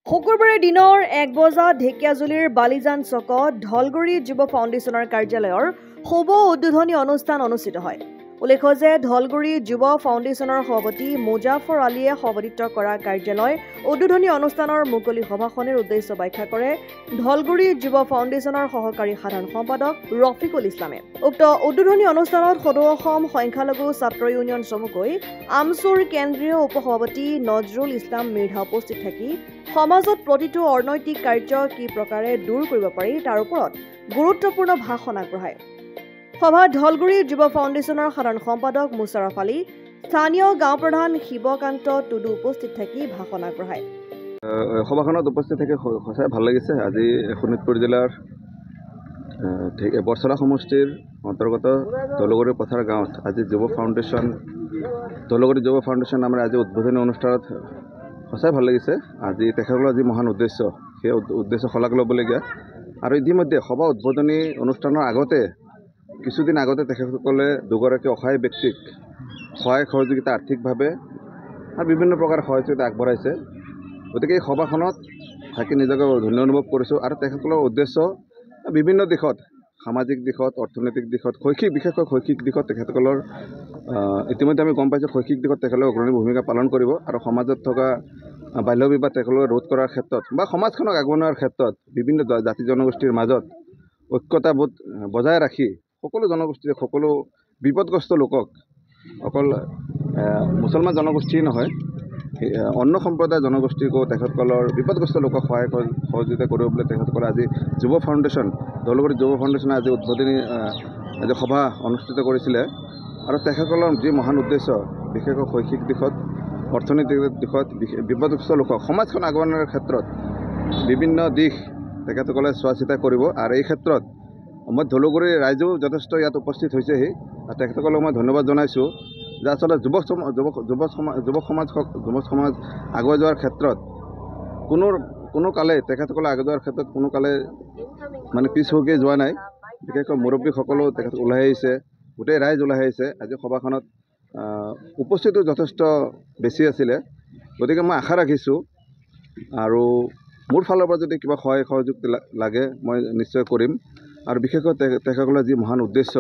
শুকুৰবাৰে দিনৰ 1 বজাত ঢেকিয়াজুলিৰ বালিজান চকত ঢলগুৰি যুৱ ফাউণ্ডেশ্যনৰ কাৰ্যালয়ৰ শুভ উদ্বোধনী অনুষ্ঠান অনুষ্ঠিত হয়। উল্লেখ্য যে ঢলগুৰি যুৱ ফাউণ্ডেশ্যনৰ সভাপতি মুজাফৰ আলীয়ে সভাপতিত্ব কৰা কাৰ্যালয় উদ্বোধনী অনুষ্ঠানৰ মুকলি সভাখনৰ উদ্দেশ্য ব্যাখ্যা কৰে ঢলগুৰি যুৱ ফাউণ্ডেশ্যনৰ সহকাৰী সাধাৰণ সম্পাদক ৰফিকুল ইছলামে। উক্ত উদ্বোধনী অনুষ্ঠানত সদৌ অসম সংখ্যালঘু ছাত্ৰ ইউনিয়ন চমুকৈ আমচুৰ কেন্দ্ৰীয় উপসভাপতি নজৰুল ইছলাম মিৰ্ধা উপস্থিত থাকি সমাজত প্ৰতিটো অনৈতিক কাৰ্য কি প্ৰকাৰে দূৰ কৰিব পাৰি তাৰ ওপৰত গুৰুত্বপূৰ্ণ ভাষণ আগবঢ়ায়। সভাত ঢলগুৰি যুৱ ফাউণ্ডেশ্যনৰ সাধাৰণ সম্পাদক মুছাৰফ আলী, স্থানীয় গাঁও প্ৰধান শিৱকান্ত টুডু উপস্থিত থাকি ভাষণ আগবঢ়ায়। সভাখনত উপস্থিত থাকি সঁচাই ভাল লাগিছে। আজি শোণিতপুৰ জিলাৰ বৰচলা সমষ্টিৰ অন্তৰ্গত ঢলগুৰি পথাৰ গাঁৱত আজি ঢলগুৰি যুৱ ফাউণ্ডেশ্যন নামেৰে আজি উদ্বোধনী অনুষ্ঠানত সঁচাই ভাল লাগিছে। আজি তেখেতসকলৰ যি মহান উদ্দেশ্য সেই উদ্দেশ্য শলাগ ল'বলগীয়া। আৰু ইতিমধ্যে সভা উদ্বোধনী অনুষ্ঠানৰ আগতে কিছুদিন আগতে তেখেতসকলে দুগৰাকী অসহায় ব্যক্তিক সহায় সহযোগিতা আৰ্থিকভাৱে আৰু বিভিন্ন প্ৰকাৰৰ সহযোগিতা আগবঢ়াইছে। গতিকে এই সভাখনত থাকি নিজকে ধন্য অনুভৱ কৰিছোঁ। আৰু তেখেতসকলৰ উদ্দেশ্য বিভিন্ন দিশত, সামাজিক দিশত, অৰ্থনৈতিক দিশত, বিশেষকৈ শৈক্ষিক দিশত তেখেতসকলৰ ইতিমধ্যে আমি গম পাইছোঁ শৈক্ষিক দিশত তেখেতলোকে অগ্ৰণী ভূমিকা পালন কৰিব। আৰু সমাজত থকা বাল্য বিবাহ তেখেতলোকে ৰোধ কৰাৰ ক্ষেত্ৰত বা সমাজখনক আগুৱাই নিয়াৰ ক্ষেত্ৰত বিভিন্ন জাতি জনগোষ্ঠীৰ মাজত ঐক্যতাবোধ বজাই ৰাখি সকলো জনগোষ্ঠীৰ সকলো বিপদগ্ৰস্ত লোকক, অকল মুছলমান জনগোষ্ঠী নহয়, অন্য সম্প্ৰদায়ৰ জনগোষ্ঠীকো তেখেতসকলৰ বিপদগ্ৰস্ত লোকক সহায় সহযোগিতা কৰিবলৈ তেখেতসকলে আজি যুৱ ফাউণ্ডেশ্যন, ঢলগুৰি যুৱ ফাউণ্ডেশ্যনে আজি উদ্বোধনী আজি সভা অনুষ্ঠিত কৰিছিলে। আৰু তেখেতসকলৰ যি মহান উদ্দেশ্য বিশেষকৈ শৈক্ষিক দিশত, অৰ্থনৈতিক দিশত বিপদগ্ৰস্ত লোকক সমাজখন আগুৱাই নিয়াৰ ক্ষেত্ৰত বিভিন্ন দিশ তেখেতসকলে চোৱা চিতা কৰিব। আৰু এই ক্ষেত্ৰত মই ঢলগুৰি ৰাইজেও যথেষ্ট ইয়াত উপস্থিত হৈছেহি। আৰু তেখেতসকলক মই ধন্যবাদ জনাইছোঁ যে আচলতে যুৱ সমাজ আগুৱাই যোৱাৰ ক্ষেত্ৰত কোনো কালে তেখেতসকলে আগুৱাই যোৱাৰ ক্ষেত্ৰত কোনো কালে মানে পিছ হুহুকি যোৱা নাই। বিশেষকৈ মুৰব্বীসকলেও তেখেত ওলাই আহিছে, গোটেই ৰাইজ ওলাই আহিছে। আজি সভাখনত উপস্থিতিও যথেষ্ট বেছি আছিলে। গতিকে মই আশা ৰাখিছোঁ আৰু মোৰ ফালৰ পৰা যদি কিবা সহায় সহযোগ লাগে মই নিশ্চয় কৰিম। আৰু বিশেষকৈ তেখেতসকলৰ যি মহান উদ্দেশ্য,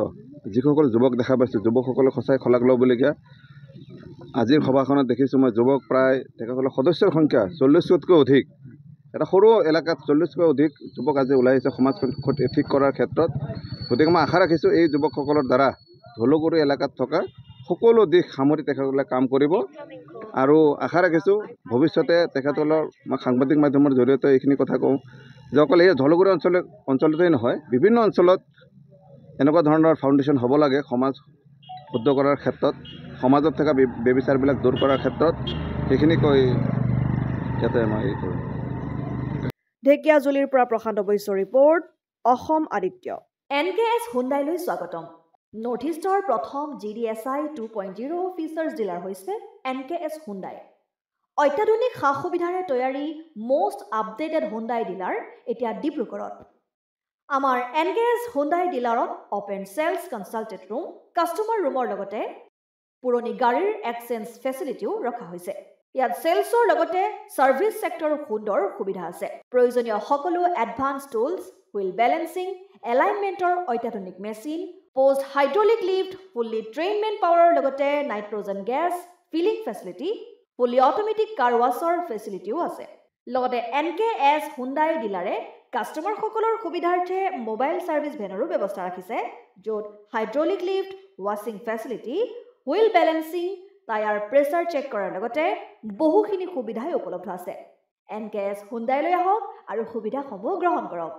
যিসকল যুৱক দেখা পাইছোঁ, যুৱকসকলে সঁচাই শলাগ ল'বলগীয়া। আজিৰ সভাখনত দেখিছোঁ মই যুৱক প্ৰায় তেখেতসকলৰ সদস্যৰ সংখ্যা 40তকৈ অধিক। এটা সৰু এলেকাত 40তকৈ অধিক যুৱক আজি ওলাই আহিছে সমাজখন ঠিক কৰাৰ ক্ষেত্ৰত। গতিকে মই আশা ৰাখিছোঁ এই যুৱকসকলৰ দ্বাৰা ঢলগুৰি এলেকাত থকা সকলো দিশ সামৰি তেখেতসকলে কাম কৰিব। আৰু আশা ৰাখিছোঁ ভৱিষ্যতে তেখেতসকলৰ মই সাংবাদিক মাধ্যমৰ জৰিয়তে এইখিনি কথা কওঁ যে অকল এই ঢলগুৰি অঞ্চলতেই নহয়, বিভিন্ন অঞ্চলত এনেকুৱা ধৰণৰ ফাউণ্ডেশ্যন হ'ব লাগে সমাজ শুদ্ধ কৰাৰ ক্ষেত্ৰত, সমাজত থকা বেবিচাৰবিলাক দূৰ কৰাৰ ক্ষেত্ৰত। সেইখিনি কৈ ইয়াতে মই কৰোঁ। ঢেকিয়াজুলিৰ পৰা প্ৰশান্ত বৈশ্যৰ ৰিপৰ্ট, অসম আদিত্য। NKS হুণ্ডাইলৈ স্বাগতম। নৰ্থ ইষ্টৰ প্ৰথম GDSI 2.0 ফিচাৰ্ছ ডিলাৰ হৈছে NKS হুণ্ডাই। অত্যাধুনিক সা সুবিধাৰে তৈয়াৰী মষ্ট আপডেটেড হুণ্ডাই ডিলাৰ এতিয়া ডিব্ৰুগড়ত। আমাৰ NKS হুণ্ডাই ডিলাৰত open sales consulted room, customer ৰুমৰ লগতে পুৰণি গাড়ীৰ এক্সচেঞ্জ ফেচিলিটিও ৰখা হৈছে। ইয়াত চেলছৰ লগতে ছাৰ্ভিচ ছেক্টৰৰ সুন্দৰ সুবিধা আছে। প্ৰয়োজনীয় সকলো এডভান্স টুলছ, হুইল বেলেন্সিং, এলাইনমেণ্টৰ অত্যাধুনিক machine, post hydraulic lift, fully ট্ৰেইনমেণ্ট পাৱাৰৰ লগতে nitrogen gas filling facility, fully automatic car washer ফেচিলিটিও আছে। লগতে NKS হুণ্ডাই ডিলাৰে কাষ্টমাৰসকলৰ সুবিধাৰ্থে মোবাইল ছাৰ্ভিচ ভেনৰো ব্যৱস্থা ৰাখিছে, য'ত হাইড্ৰলিক লিফ্ট, ৱাছিং facility, wheel balancing, tyre pressure check কৰাৰ লগতে বহুখিনি সুবিধাই উপলব্ধ আছে। NKS হুণ্ডাইলৈ আহক আৰু সুবিধাসমূহ গ্ৰহণ কৰক।